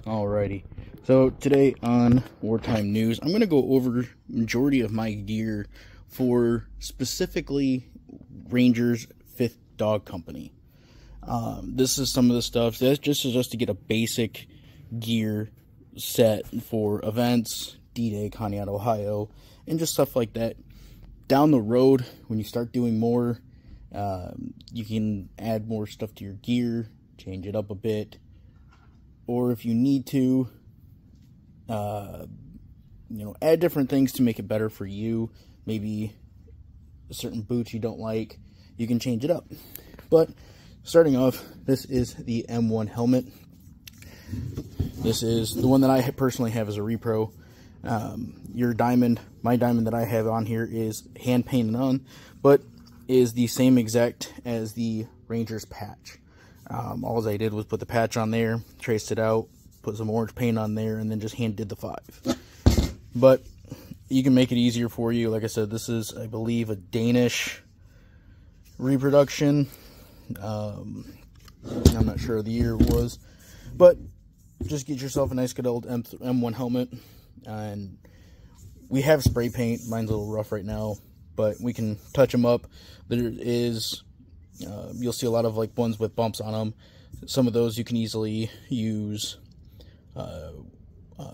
Alrighty, so today on Wartime News, I'm going to go over majority of my gear for specifically Rangers 5th Dog Company. This is some of the stuff that's just to get a basic gear set for events, D-Day, Conneaut, Ohio, and just stuff like that. Down the road, when you start doing more, you can add more stuff to your gear, change it up a bit. Or if you need to, add different things to make it better for you. Maybe certain boots you don't like, you can change it up. But starting off, this is the M1 helmet. This is the one that I personally have as a repro. Your diamond, my diamond that I have on here is hand painted on, but is the same exact as the Rangers patch. All I did was put the patch on there, traced it out, put some orange paint on there, and then just hand did the 5. But you can make it easier for you. Like I said, this is, I believe, a Danish reproduction. I'm not sure the year it was, but just get yourself a nice good old M1 helmet. And we have spray paint. Mine's a little rough right now, but we can touch them up. There is... you'll see a lot of like ones with bumps on them. Some of those you can easily use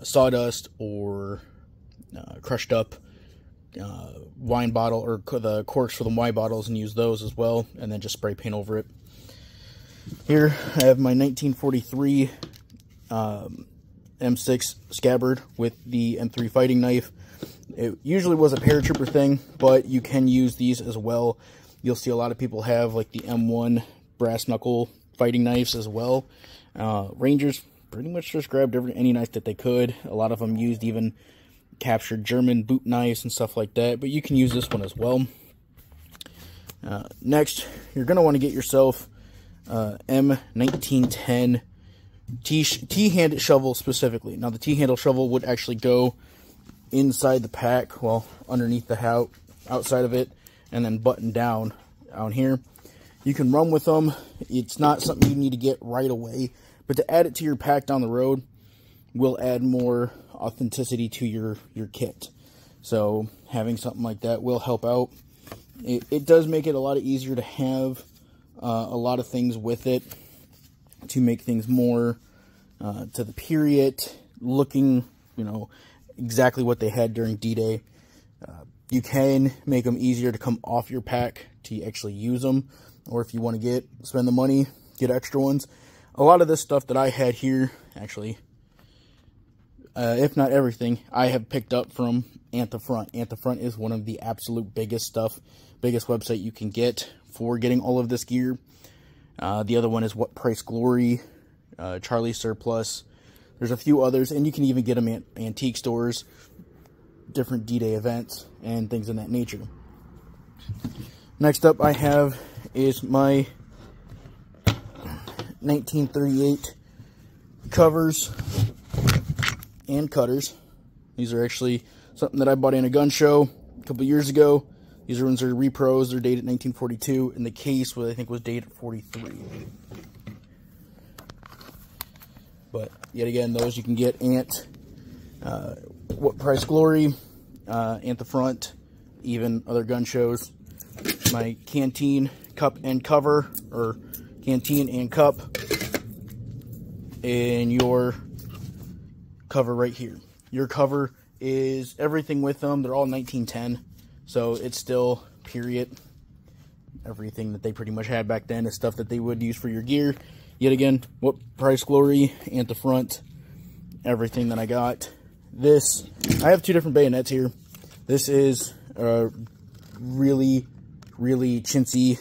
sawdust or crushed up wine bottle, or the corks for the wine bottles, and use those as well, and then just spray paint over it. Here I have my 1943 M6 scabbard with the M3 fighting knife. It usually was a paratrooper thing, but you can use these as well. You'll see a lot of people have like the M1 brass knuckle fighting knives as well. Rangers pretty much just grabbed any knife that they could. A lot of them used even captured German boot knives and stuff like that, but you can use this one as well. Next, you're going to want to get yourself M1910 T-handed shovel specifically. Now the T-handle shovel would actually go inside the pack, well, underneath the outside of it, and then button down here. You can run with them. It's not something you need to get right away, but to add it to your pack down the road will add more authenticity to your kit. So having something like that will help out. It does make it a lot easier to have a lot of things with it to make things more to the period, looking, exactly what they had during D-Day. You can make them easier to come off your pack to actually use them. Or if you want to spend the money, get extra ones. A lot of this stuff that I had here, actually, if not everything, I have picked up from Anthront. Anthront is one of the absolute biggest website you can get for getting all of this gear. The other one is What Price Glory, Charlie Surplus. There's a few others, and you can even get them at antique stores, different D-Day events, and things of that nature. Next up I have is my 1938 covers and cutters. These are actually something that I bought in a gun show a couple years ago. These ones are repros. They're dated 1942, and the case I think was dated 43. But yet again, those you can get at What Price Glory, Anthront, even other gun shows. My canteen cup and cover, or canteen and cup, and your cover right here. Your cover is everything with them. They're all 1910, so it's still period. Everything that they pretty much had back then is stuff that they would use for your gear. Yet again, What Price Glory, Anthront, everything that I got. This, I have 2 different bayonets here. This is a really chintzy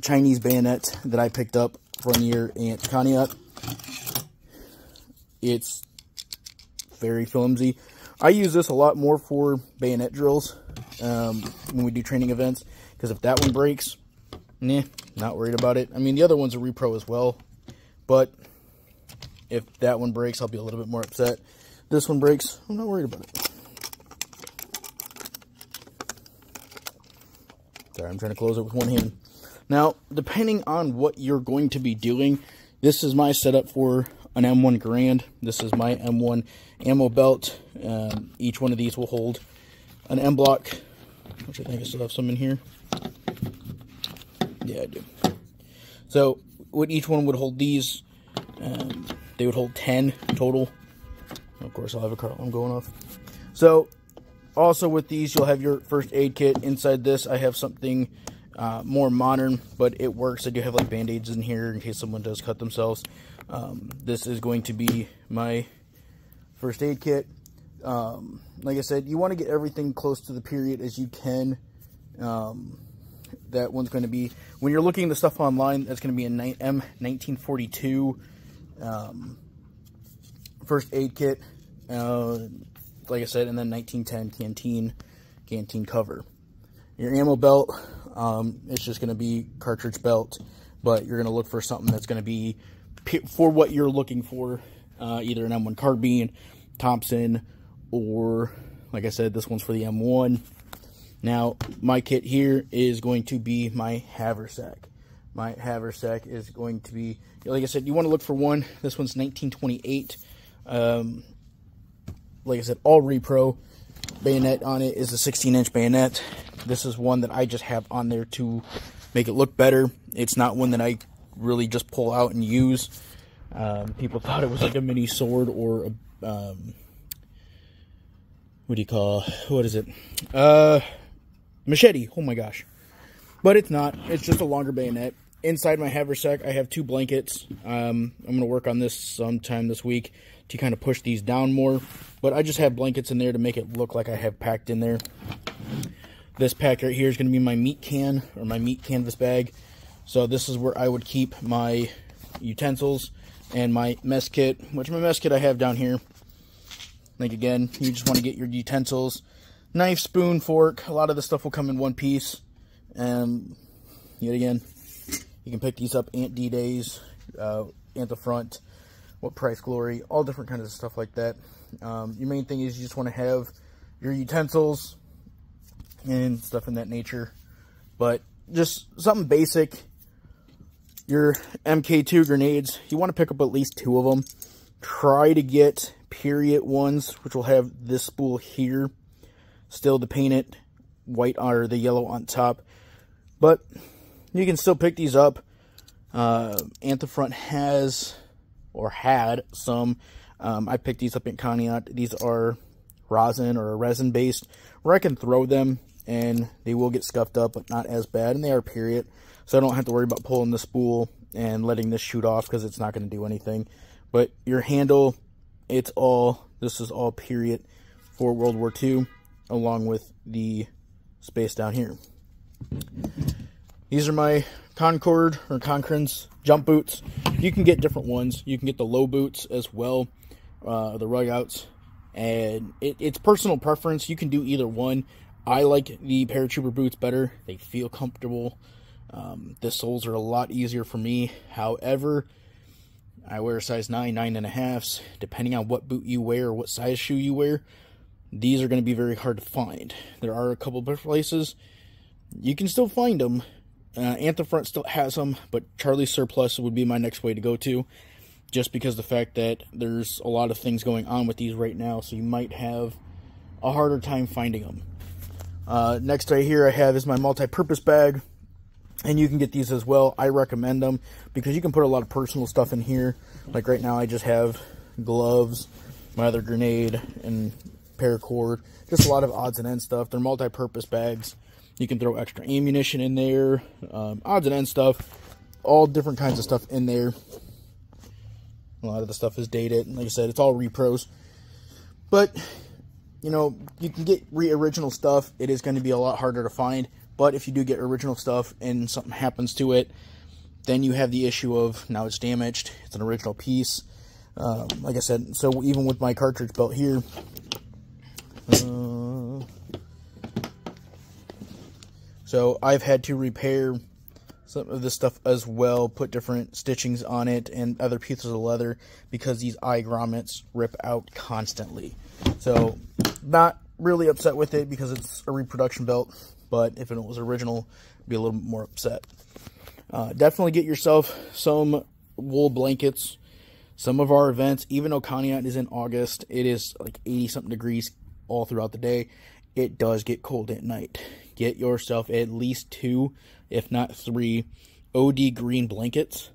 Chinese bayonet that I picked up from your Aunt Conneaut. It's very flimsy. I use this a lot more for bayonet drills when we do training events, because if that one breaks, not worried about it. I mean, the other one's a repro as well, but if that one breaks, I'll be a little bit more upset. This one breaks, I'm not worried about it. Sorry, I'm trying to close it with one hand. Now, depending on what you're going to be doing, this is my setup for an M1 Garand. This is my M1 ammo belt. Each one of these will hold an M block, which I think I still have some in here. Yeah, I do. So what each one would hold these, they would hold 10 total. Of course, I'll have a car alarm going off. So also with these, you'll have your first aid kit. Inside this, I have something more modern, but it works. I do have like band-aids in here in case someone does cut themselves. This is going to be my first aid kit. Like I said, you want to get everything close to the period as you can. That one's going to be, when you're looking at the stuff online, that's going to be a M1942 first aid kit. Like I said, and then 1910 canteen cover. Your ammo belt, it's just going to be cartridge belt, but you're going to look for something that's going to be for what you're looking for, either an M1 carbine, Thompson, or like I said, this one's for the M1. Now, my kit here is going to be my haversack. My haversack is going to be, like I said, you want to look for one. This one's 1928. Like I said, all repro. Bayonet on it is a 16-inch bayonet. This is one that I just have on there to make it look better. It's not one that I really just pull out and use. People thought it was like a mini sword or a, what is it? Machete. Oh my gosh. But it's not. It's just a longer bayonet. Inside my haversack, I have 2 blankets. I'm going to work on this sometime this week to kind of push these down more. But I just have blankets in there to make it look like I have packed in there. This pack right here is going to be my meat can, or my meat canvas bag. So this is where I would keep my utensils and my mess kit, which my mess kit I have down here. Like again, you just want to get your utensils, knife, spoon, fork. A lot of this stuff will come in one piece. Yet again, you can pick these up Ant D-Days, Ant the Front, What Price Glory, all different kinds of stuff like that. Your main thing is you just want to have your utensils and stuff in that nature. But just something basic. Your MK2 grenades, you want to pick up at least 2 of them. Try to get period ones, which will have this spool here, still to paint it white or the yellow on top. But you can still pick these up. Ant the Front has, or had, some. I picked these up in Conneaut. These are rosin or resin based, where I can throw them and they will get scuffed up, but not as bad. And they are period, so I don't have to worry about pulling the spool and letting this shoot off because it's not going to do anything. But your handle, this is all period for World War II, along with the space down here. These are my Concord or Concrans jump boots. You can get different ones. You can get the low boots as well, the rug outs, and it's personal preference. You can do either one. I like the paratrooper boots better. They feel comfortable. The soles are a lot easier for me. However, I wear a size 9, 9.5s. Depending on what boot you wear or what size shoe you wear, these are going to be very hard to find. There are a couple of places you can still find them. Ant the Front still has them, but Charlie's Surplus would be my next way to go to, just because the fact that there's a lot of things going on with these right now, so you might have a harder time finding them. Next right here I have is my multi-purpose bag, and you can get these as well. I recommend them because you can put a lot of personal stuff in here. Like right now I just have gloves, my other grenade, and paracord, just a lot of odds and ends stuff. They're multi-purpose bags. You can throw extra ammunition in there, odds and ends stuff, all different kinds of stuff in there. A lot of the stuff is dated, and like I said, it's all repros. But, you know, you can get original stuff. It is going to be a lot harder to find, but if you do get original stuff and something happens to it, then you have the issue of now it's damaged. It's an original piece. Like I said, so even with my cartridge belt here, so I've had to repair some of this stuff as well, put different stitchings on it and other pieces of leather because these eye grommets rip out constantly. So not really upset with it because it's a reproduction belt, but if it was original, I'd be a little bit more upset. Definitely get yourself some wool blankets. Some of our events, even though Conneaut is in August, it is like 80-something degrees all throughout the day. It does get cold at night. Get yourself at least 2, if not 3, OD green blankets.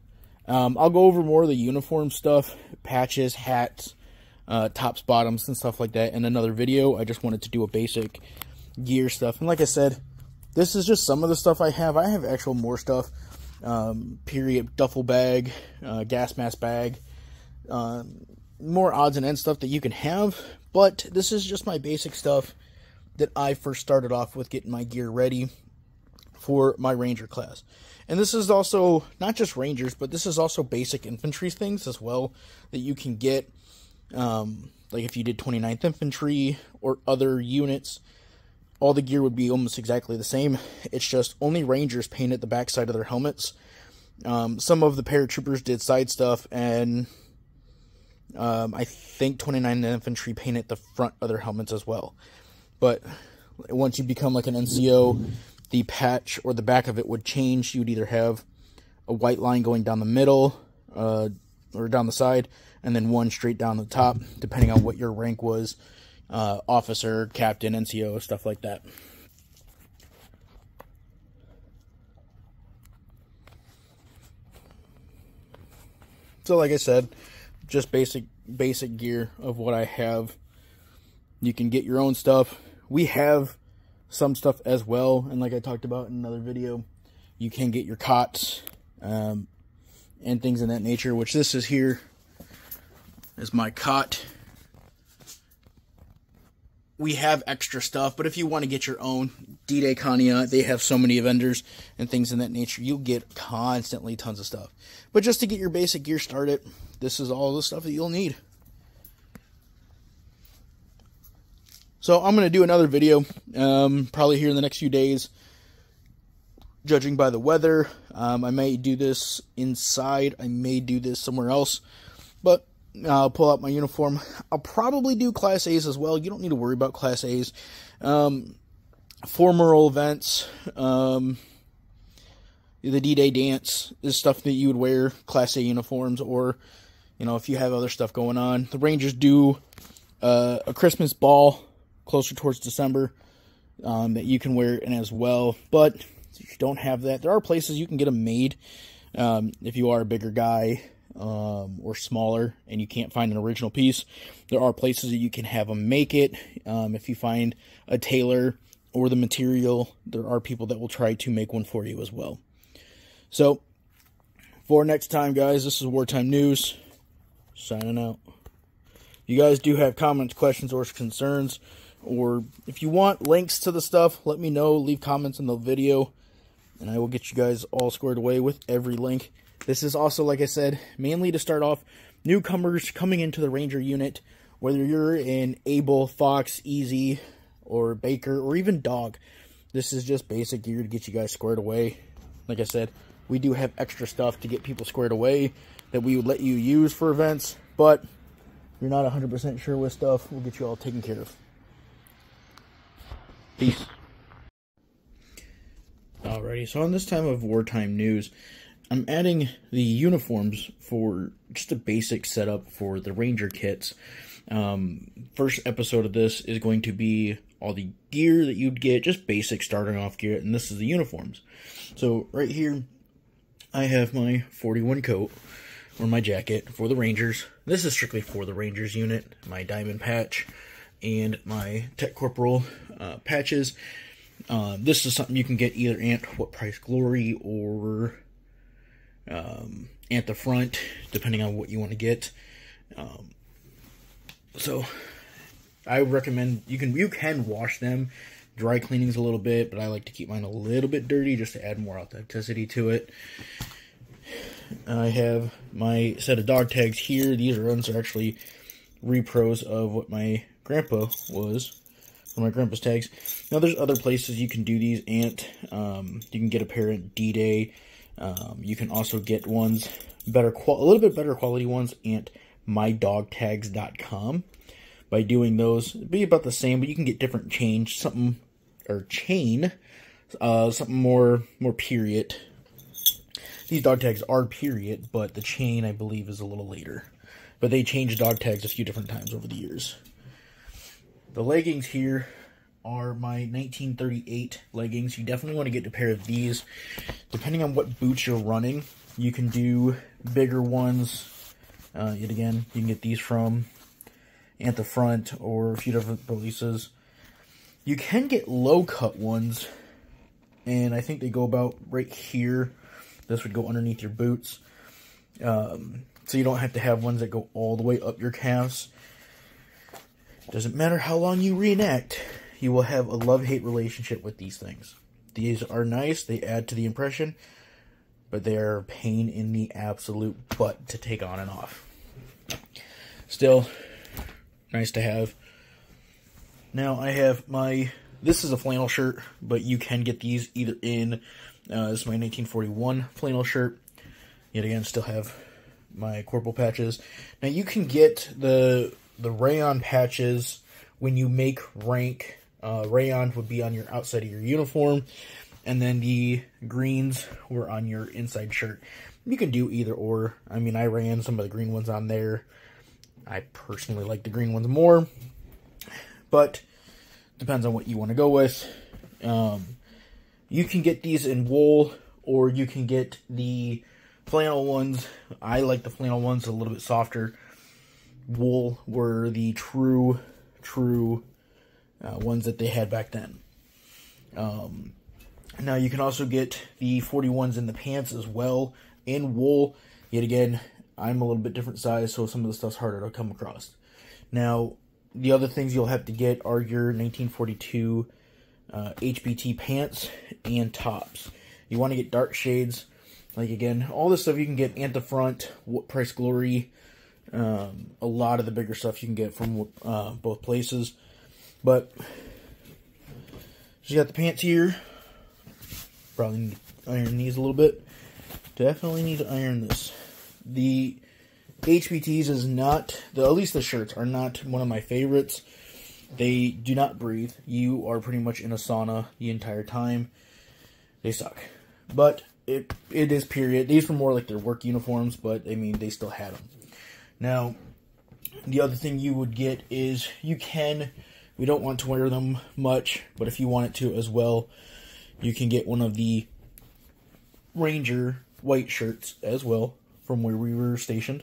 I'll go over more of the uniform stuff, patches, hats, tops, bottoms, and stuff like that in another video. I just wanted to do a basic gear stuff. And like I said, this is just some of the stuff I have. I have actual more stuff. Period duffel bag, gas mask bag, more odds and ends stuff that you can have. But this is just my basic stuff that I first started off with getting my gear ready for my Ranger class. And this is also not just Rangers, but this is also basic infantry things as well that you can get. Like if you did 29th Infantry or other units, all the gear would be almost exactly the same. It's just only Rangers painted the backside of their helmets. Some of the paratroopers did side stuff, and I think 29th Infantry painted the front of their helmets as well. But once you become like an NCO, the patch or the back of it would change. You would either have a white line going down the middle or down the side, and then one straight down the top, depending on what your rank was. Officer, captain, NCO, stuff like that. So like I said, just basic gear of what I have. You can get your own stuff. We have some stuff as well, and like I talked about in another video, you can get your cots and things of that nature, which this is here is my cot. We have extra stuff, but if you want to get your own, D-Day Conneaut, they have so many vendors and things in that nature. You'll get constantly tons of stuff. But just to get your basic gear started, this is all the stuff that you'll need. So I'm going to do another video, probably here in the next few days, judging by the weather. I may do this inside. I may do this somewhere else, but I'll pull out my uniform. I'll probably do Class A's as well. You don't need to worry about Class A's. Formal events, the D-Day dance is stuff that you would wear, Class A uniforms, or, you know, if you have other stuff going on. The Rangers do a Christmas ball closer towards December that you can wear in as well. But if you don't have that, there are places you can get them made if you are a bigger guy. Or smaller and you can't find an original piece. There are places that you can have them make it. If you find a tailor or the material, there are people that will try to make one for you as well. So for next time, guys, this is Wartime News signing out. You guys do have comments, questions, or concerns, or if you want links to the stuff, let me know. Leave comments in the video and I will get you guys all squared away with every link. This is also, like I said, mainly to start off newcomers coming into the Ranger unit, whether you're in Able, Fox, Easy, or Baker, or even Dog. This is just basic gear to get you guys squared away. Like I said, we do have extra stuff to get people squared away that we would let you use for events, but if you're not 100% sure with stuff, we'll get you all taken care of. Peace. Alrighty, so on this time of Wartime News, I'm adding the uniforms for just a basic setup for the Ranger kits. First episode of this is going to be all the gear that you'd get, just basic starting off gear, and this is the uniforms. So right here, I have my 41 coat, or my jacket, for the Rangers. This is strictly for the Rangers unit, my diamond patch, and my Tech Corporal patches. This is something you can get either at What Price Glory or at the front, depending on what you want to get. So I would recommend you can wash them. Dry cleaning's a little bit, but I like to keep mine a little bit dirty just to add more authenticity to it. I have my set of dog tags here. These ones are actually repros of what my grandpa was, for my grandpa's tags. Now there's other places you can do these at. You can get a pair at D-Day. You can also get ones a little bit better quality ones at mydogtags.com. By doing those, it'd be about the same, but you can get different something more period. These dog tags are period, but the chain I believe is a little later. but they changed dog tags a few different times over the years. The leggings here are my 1938 leggings. You definitely want to get a pair of these. Depending on what boots you're running, you can do bigger ones. Yet again, you can get these from Anti-Front or a few different places. You can get low-cut ones, and I think they go about right here. This would go underneath your boots. So you don't have to have ones that go all the way up your calves. Doesn't matter how long you reenact, you will have a love-hate relationship with these things. These are nice, they add to the impression, but they are a pain in the absolute butt to take on and off. Still, nice to have. Now I have this is a flannel shirt, but you can get these either in, this is my 1941 flannel shirt. Yet again, still have my corporal patches. Now you can get the rayon patches when you make rank. Rayon would be on your outside of your uniform, and then the greens were on your inside shirt. You can do either or. I mean, I ran some of the green ones on there. I personally like the green ones more, but depends on what you want to go with. You can get these in wool, or you can get the flannel ones. I like the flannel ones a little bit softer. Wool were the true ones that they had back then. Now you can also get the 41s in the pants as well in wool. Yet again, I'm a little bit different size, so some of the stuff's harder to come across. Now, the other things you'll have to get are your 1942 HBT pants and tops. You want to get dark shades. Like, again, all this stuff you can get Anti-Front, What Price Glory. A lot of the bigger stuff you can get from both places. But, you got the pants here. Probably need to iron these a little bit. Definitely need to iron this. The HBTs is not, at least the shirts, are not one of my favorites. They do not breathe. You are pretty much in a sauna the entire time. They suck. But it is period. These were more like their work uniforms, but I mean, they still had them. Now, the other thing you would get is we don't want to wear them much, but if you wanted to as well, you can get one of the Ranger white shirts as well from where we were stationed.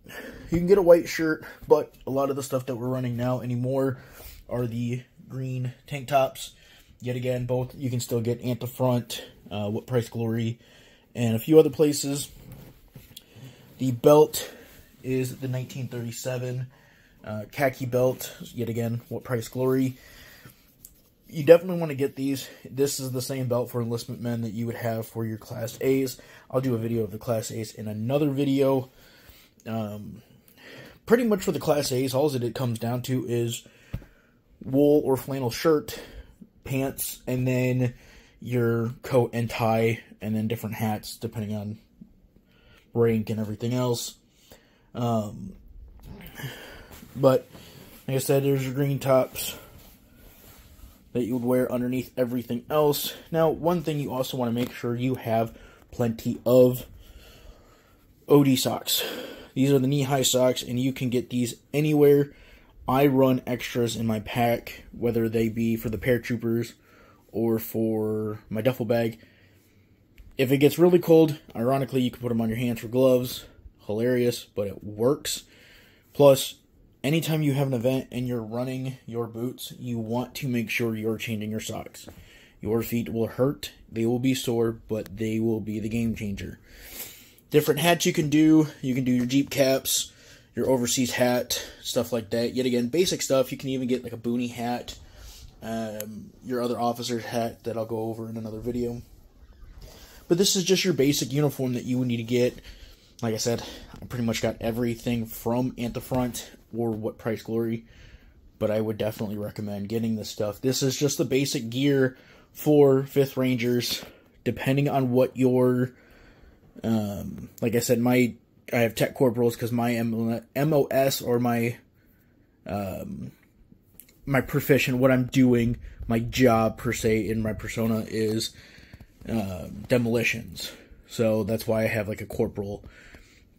You can get a white shirt, but a lot of the stuff that we're running now anymore are the green tank tops. Yet again, both you can still get Anti-Front, What Price Glory, and a few other places. The belt is the 1937 khaki belt. Yet again, What Price Glory. You definitely want to get these. This is the same belt for enlistment men that you would have for your Class A's. I'll do a video of the Class A's in another video. Pretty much for the Class A's, all it comes down to is wool or flannel shirt, pants, and then your coat and tie, and then different hats depending on rank and everything else. But like I said, there's your green tops that you would wear underneath everything else. Now, one thing you also want to make sure you have plenty of OD socks. These are the knee-high socks, and you can get these anywhere. I run extras in my pack, whether they be for the paratroopers or for my duffel bag. If it gets really cold, ironically, you can put them on your hands for gloves. Hilarious, but it works. Plus, anytime you have an event and you're running your boots, you want to make sure you're changing your socks. Your feet will hurt, they will be sore, but they will be the game changer. Different hats you can do your Jeep caps, your overseas hat, stuff like that. Yet again, basic stuff. You can even get like a boonie hat, your other officer's hat that I'll go over in another video. But this is just your basic uniform that you would need to get. Like I said, I pretty much got everything from Anti-Front or What Price Glory, but I would definitely recommend getting this stuff. This is just the basic gear for 5th Rangers, depending on what your, like I said, I have Tech Corporals because my MOS or my profession, what I'm doing, my job per se in my persona is demolitions. So that's why I have like a corporal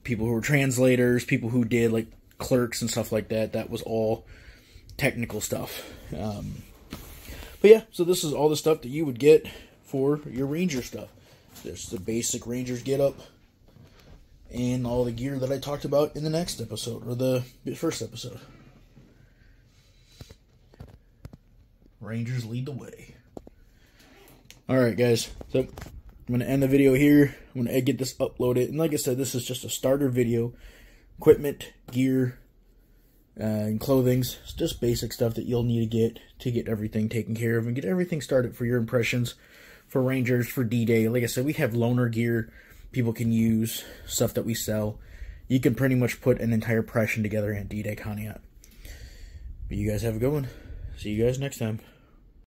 people who were translators, people who did like clerks and stuff like that. That was all technical stuff. But yeah, so this is all the stuff that you would get for your Ranger stuff. There's the basic Rangers get up and all the gear that I talked about in the next episode, or the first episode. Rangers lead the way. Alright guys, so I'm going to end the video here. I'm going to get this uploaded. And like I said, this is just a starter video. Equipment, gear, and clothings. It's just basic stuff that you'll need to get everything taken care of and get everything started for your impressions for Rangers, for D-Day. Like I said, we have loaner gear people can use, stuff that we sell. You can pretty much put an entire impression together in D-Day Conneaut. But you guys have a good one. See you guys next time.